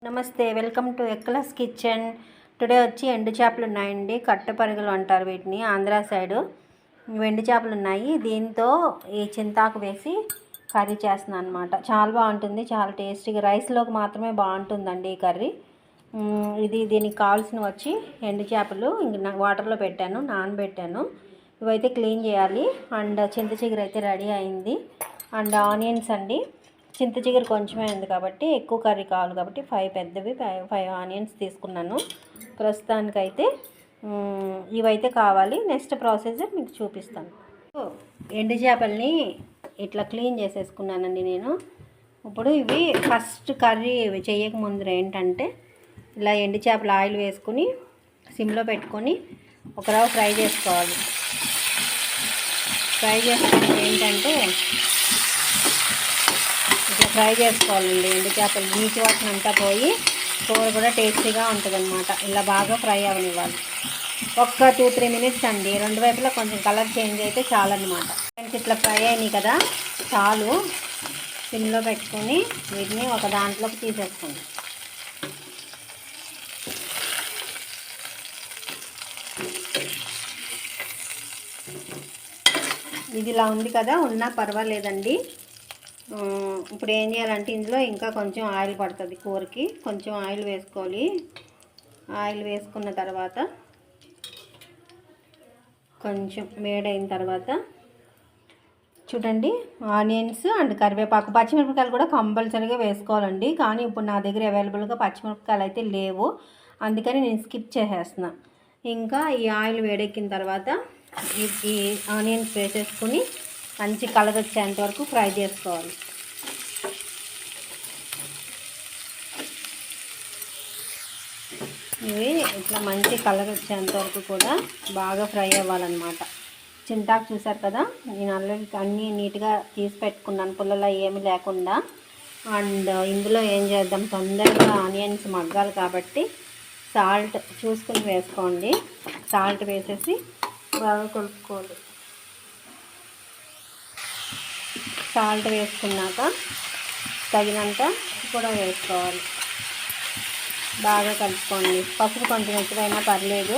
నమస్తే, welcome to ఎక్కలాస్ kitchen. Today వచ్చి ఎండు చేపలు ఉన్నాయండి. కట్టెపరుగులు అంటారు వీటిని ఆంధ్ర సైడు. ఎండు చేపలు ఉన్నాయి. దీంతో ఈ చింతాకు వేసి కర్రీ చేస్తున్నాను అనమాట. చాలా బాగుంటుంది, చాలా టేస్టీగా. రైస్లోకి మాత్రమే బాగుంటుందండి ఈ కర్రీ. దీనికి కావాల్సినవి వచ్చి ఎండు చేపలు ఇంక వాటర్లో పెట్టాను, నానబెట్టాను. ఇవైతే క్లీన్ చేయాలి. అండ్ చింత చిగురు అయితే రెడీ అయింది. అండ్ ఆనియన్స్ అండి. చింత చిగురు కొంచెమే ఉంది కాబట్టి ఎక్కువ కర్రీ కావాలి కాబట్టి 5 పెద్దవి 5 ఆనియన్స్ తీసుకున్నాను. ప్రస్తుతానికైతే ఇవైతే కావాలి. నెక్స్ట్ ప్రొసీజర్ మీకు చూపిస్తాను. ఎండు చేపల్ని ఇట్లా క్లీన్ చేసేసుకున్నానండి నేను. ఇప్పుడు ఇవి ఫస్ట్ కర్రీ చేయకముందు ఏంటంటే ఇలా ఎండు చేపలు ఆయిల్ వేసుకుని సిమ్లో పెట్టుకొని ఒక రవ్వ ఫ్రై చేసుకోవాలి. ఫ్రై చేసుకుంటే ఏంటంటే ఇట్లా ఫ్రై చేసుకోవాలండి. ఎండు చేపలు నీటి వాసన అంతా పోయి కూర కూడా టేస్టీగా ఉంటుంది అనమాట. ఇలా బాగా ఫ్రై అవనివ్వాలి. ఒక్క 2-3 మినిట్స్ అండి. రెండు వైపులా కొంచెం కలర్ చేంజ్ అయితే చాలన్నమాట. ఇట్లా ఫ్రై అయినాయి కదా, చాలు. సిమ్లో పెట్టుకొని వీటిని ఒక దాంట్లోకి తీసేసుకోండి. ఇది ఇలా ఉంది కదా, ఉన్నా పర్వాలేదండి. ఇప్పుడు ఏం చేయాలంటే ఇందులో ఇంకా కొంచెం ఆయిల్ పడుతుంది కూరకి. కొంచెం ఆయిల్ వేసుకోవాలి. ఆయిల్ వేసుకున్న తర్వాత కొంచెం వేడైన తర్వాత చూడండి, ఆనియన్స్ అండ్ కరివేపాకు, పచ్చిమిరపకాయలు కూడా కంపల్సరీగా వేసుకోవాలండి. కానీ ఇప్పుడు నా దగ్గర అవైలబుల్గా పచ్చిమిరపకాయలు అయితే లేవు, అందుకని నేను స్కిప్ చేసేస్తున్నా. ఇంకా ఈ ఆయిల్ వేడెక్కిన తర్వాత ఈ ఆనియన్స్ వేసేసుకుని మంచి కలర్ వచ్చేంత వరకు ఫ్రై చేసుకోవాలి. ఇవి ఇట్లా మంచి కలర్ వచ్చేంత వరకు కూడా బాగా ఫ్రై అవ్వాలన్నమాట. చింతాకు చూసారు కదా, నేను ఆల్రెడీ అన్నీ నీట్గా తీసి పెట్టుకున్నాను, పుల్లలు ఏమీ లేకుండా. అండ్ ఇందులో ఏం చేద్దాం, తొందరగా ఆనియన్స్ మగ్గాలి కాబట్టి సాల్ట్ చూసుకుని వేసుకోండి. సాల్ట్ వేసేసి బాగా కలుపుకోవాలి. సాల్ట్ వేసుకున్నాక తగినంత కూడా వేసుకోవాలి. బాగా కలుపుకోండి. పసుపు కొంచెం ఎక్కువైనా పర్లేదు,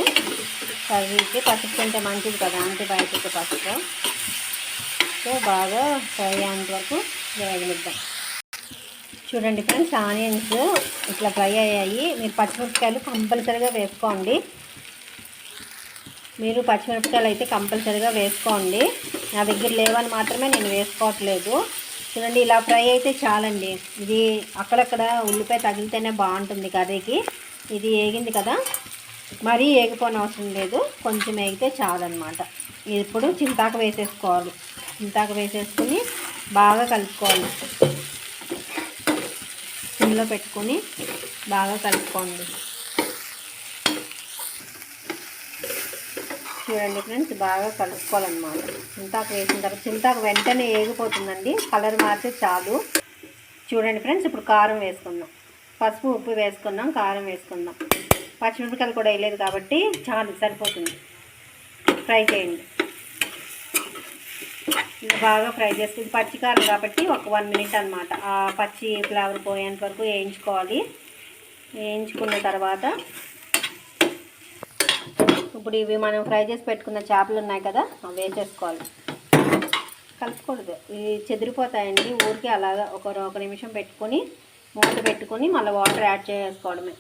కర్రీకి పసుపు తింటే మంచిది కదా, యాంటీబయాటిక్ పసుపు. సో బాగా ఫ్రై అయ్యేంత వరకు వేగనిద్దాం. చూడండి ఫ్రెండ్స్, ఆనియన్స్ ఇట్లా ఫ్రై అయ్యాయి. మీరు పచ్చిమిరపకాయలు కంపల్సరీగా వేసుకోండి. మీరు పచ్చిమిరపకాయలు అయితే కంపల్సరీగా వేసుకోండి. నా దగ్గర లేవని మాత్రమే నేను వేసుకోవట్లేదు. చూడండి, ఇలా ఫ్రై అయితే చాలండి. ఇది అక్కడక్కడ ఉల్లిపాయ తగిలితేనే బాగుంటుంది కర్రీకి. ఇది ఏగింది కదా, మరీ ఏగిపోని అవసరం లేదు, కొంచెం ఏగితే చాలన్నమాట. ఇప్పుడు చింతాకు వేసేసుకోవాలి. చింతాకు వేసేసుకుని బాగా కలుపుకోవాలి. సిమ్లో పెట్టుకొని బాగా కలుపుకోండి. చూడండి ఫ్రెండ్స్, బాగా కలుపుకోవాలన్నమాట. చింతాకు వేసిన తర్వాత చింతాకు వెంటనే ఏగిపోతుందండి, కలర్ మారితే చాలు. చూడండి ఫ్రెండ్స్, ఇప్పుడు కారం వేసుకుందాం. పసుపు ఉప్పు వేసుకున్నాం, కారం వేసుకుందాం. పచ్చిమిరపకాయలు కూడా వేయలేదు కాబట్టి చాలు, సరిపోతుంది. ఫ్రై చేయండి. ఇది బాగా ఫ్రై చేసుకుని, పచ్చికారం కాబట్టి ఒక 1 మినిట్ అనమాట. ఆ పచ్చి ఫ్లేవర్ పోయేంత వరకు వేయించుకోవాలి. వేయించుకున్న తర్వాత ఇప్పుడు ఇవి మనం ఫ్రై చేసి పెట్టుకున్న చేపలు ఉన్నాయి కదా, అవి వేసేసుకోవాలి. కలుపుకూడదు, ఇవి చెదిరిపోతాయండి. ఊరికి అలాగా ఒక నిమిషం పెట్టుకొని మూత పెట్టుకొని మళ్ళీ వాటర్ యాడ్ చేసుకోవడమే.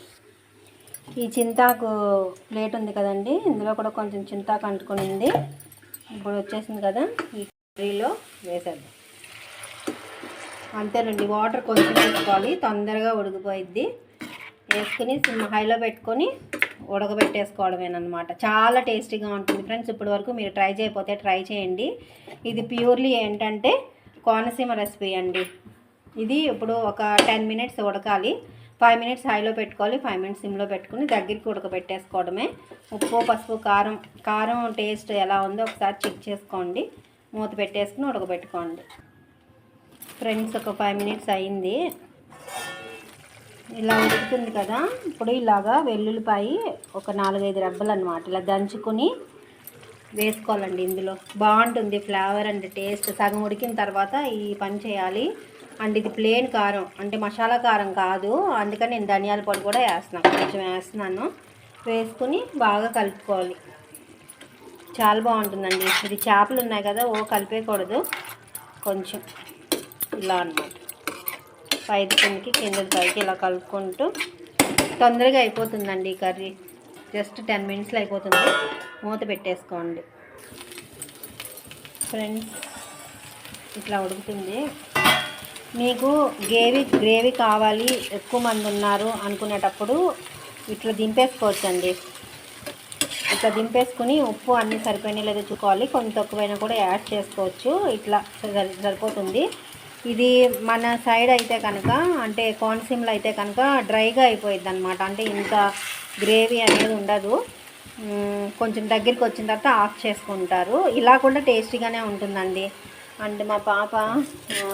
ఈ చింతాకు ప్లేట్ ఉంది కదండి, ఇందులో కూడా కొంచెం చింతాకు అంటుకునింది. ఇప్పుడు వచ్చేసింది కదా, ఈ కర్రీలో వేసేద్దాం. అంతేనండి, వాటర్ కొంచెం వేసుకోవాలి, తొందరగా ఉడికిపోయిద్ది. వేసుకుని హైలో పెట్టుకొని ఉడకబెట్టేసుకోవడమేనమాట. చాలా టేస్టీగా ఉంటుంది ఫ్రెండ్స్. ఇప్పటి వరకు మీరు ట్రై చేయకపోతే ట్రై చేయండి. ఇది ప్యూర్లీ ఏంటంటే కోనసీమ రెసిపీ అండి. ఇది ఇప్పుడు ఒక 10 మినిట్స్ ఉడకాలి. 5 మినిట్స్ హైలో పెట్టుకోవాలి, 5 మినిట్స్ సిమ్లో పెట్టుకుని దగ్గరికి ఉడకబెట్టేసుకోవడమే. ఉప్పు పసుపు కారం టేస్ట్ ఎలా ఉందో ఒకసారి చెక్ చేసుకోండి. మూత పెట్టేసుకుని ఉడకబెట్టుకోండి. ఫ్రెండ్స్, ఒక 5 మినిట్స్ అయింది. ఇలా ఉడుకుతుంది కదా, ఇప్పుడు ఇలాగా వెల్లుల్లిపాయి ఒక 4-5 రెబ్బలు అనమాట ఇలా దంచుకొని వేసుకోవాలండి. ఇందులో బాగుంటుంది ఫ్లేవర్ అండ్ టేస్ట్. సగం ఉడికిన తర్వాత ఈ పని చేయాలి. అండ్ ఇది ప్లేన్ కారం, అంటే మసాలా కారం కాదు, అందుకని నేను ధనియాల పొడి కూడా వేస్తున్నాను, కొంచెం వేస్తున్నాను. వేసుకుని బాగా కలుపుకోవాలి. చాలా బాగుంటుందండి. ఇది చేపలు ఉన్నాయి కదా, కలిపేయకూడదు, కొంచెం ఇలా అన్నమాట, పైకి కిందకి కిందకి పైకి ఇలా కలుపుకుంటూ తొందరగా అయిపోతుందండి ఈ కర్రీ. జస్ట్ 10 మినిట్స్లో అయిపోతుంది. మూత పెట్టేసుకోండి ఫ్రెండ్స్. ఇట్లా ఉడుకుతుంది. మీకు గ్రేవీ కావాలి, ఎక్కువ మంది ఉన్నారు అనుకునేటప్పుడు ఇట్లా దింపేసుకోవచ్చండి. ఇట్లా దింపేసుకుని ఉప్పు అన్నీ సరిపోయినా లేదో చూసుకోవాలి, కొంచెం తక్కువైనా కూడా యాడ్ చేసుకోవచ్చు. ఇట్లా సరిపోతుంది. ఇది మన సైడ్ అయితే కనుక, అంటే కోనసీమలో అయితే కనుక డ్రైగా అయిపోయింది అనమాట. అంటే ఇంత గ్రేవీ అనేది ఉండదు. కొంచెం దగ్గరికి వచ్చిన తర్వాత ఆఫ్ చేసుకుంటారు. ఇలా కూడా టేస్టీగానే ఉంటుందండి. అండ్ మా పాప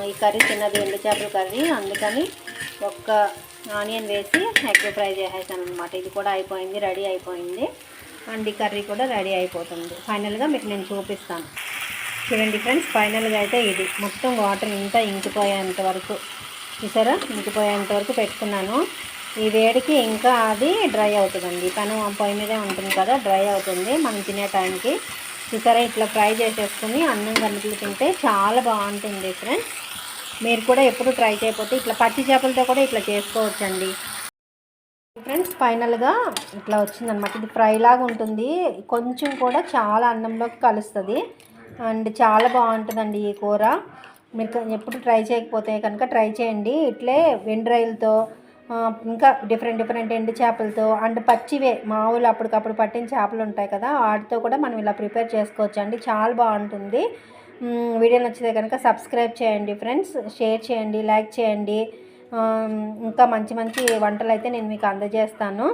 ఈ కర్రీ తిన్నది, ఎండు చేపల కర్రీ, అందుకని ఒక్క ఆనియన్ వేసి ఎగ్ ఫ్రై చేసేసాను అనమాట. ఇది కూడా అయిపోయింది, రెడీ అయిపోయింది. అండ్ ఈ కర్రీ కూడా రెడీ అయిపోతుంది. ఫైనల్గా మీకు నేను చూపిస్తాను. చూడండి ఫ్రెండ్స్, ఫైనల్గా అయితే ఇది మొత్తం వాటర్ ఇంతా ఇంకిపోయేంత వరకు, చూసారా, ఇంకిపోయేంత వరకు పెట్టుకున్నాను. ఈ వేడికి ఇంకా అది డ్రై అవుతుందండి. పెనం పొయ్యి మీదే ఉంటుంది కదా, డ్రై అవుతుంది మనం తినే టైంకి. చూసారా, ఇట్లా ఫ్రై చేసేసుకుని అన్నం గంటలు తింటే చాలా బాగుంటుంది ఫ్రెండ్స్. మీరు కూడా ఎప్పుడు ట్రై చేయకపోతే ఇట్లా పచ్చి చేపలతో కూడా ఇట్లా చేసుకోవచ్చండి ఫ్రెండ్స్. ఫైనల్గా ఇట్లా వచ్చిందనమాట. ఇది ఫ్రై లాగా ఉంటుంది, కొంచెం కూడా చాలా అన్నంలోకి కలుస్తుంది. అండ్ చాలా బాగుంటుందండి ఈ కూర. మీరు ఎప్పుడు ట్రై చేయకపోతే కనుక ట్రై చేయండి. ఇట్లే వెండ్రాయిలతో, ఇంకా డిఫరెంట్ ఎండు చేపలతో, అండ్ పచ్చివే మామూలు అప్పటికప్పుడు పట్టిన చేపలు ఉంటాయి కదా, వాటితో కూడా మనం ఇలా ప్రిపేర్ చేసుకోవచ్చు అండి. చాలా బాగుంటుంది. వీడియో నచ్చితే కనుక సబ్స్క్రైబ్ చేయండి ఫ్రెండ్స్, షేర్ చేయండి, లైక్ చేయండి. ఇంకా మంచి మంచి వంటలు అయితే నేను మీకు అందజేస్తాను.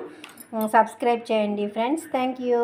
సబ్స్క్రైబ్ చేయండి ఫ్రెండ్స్. Thank you.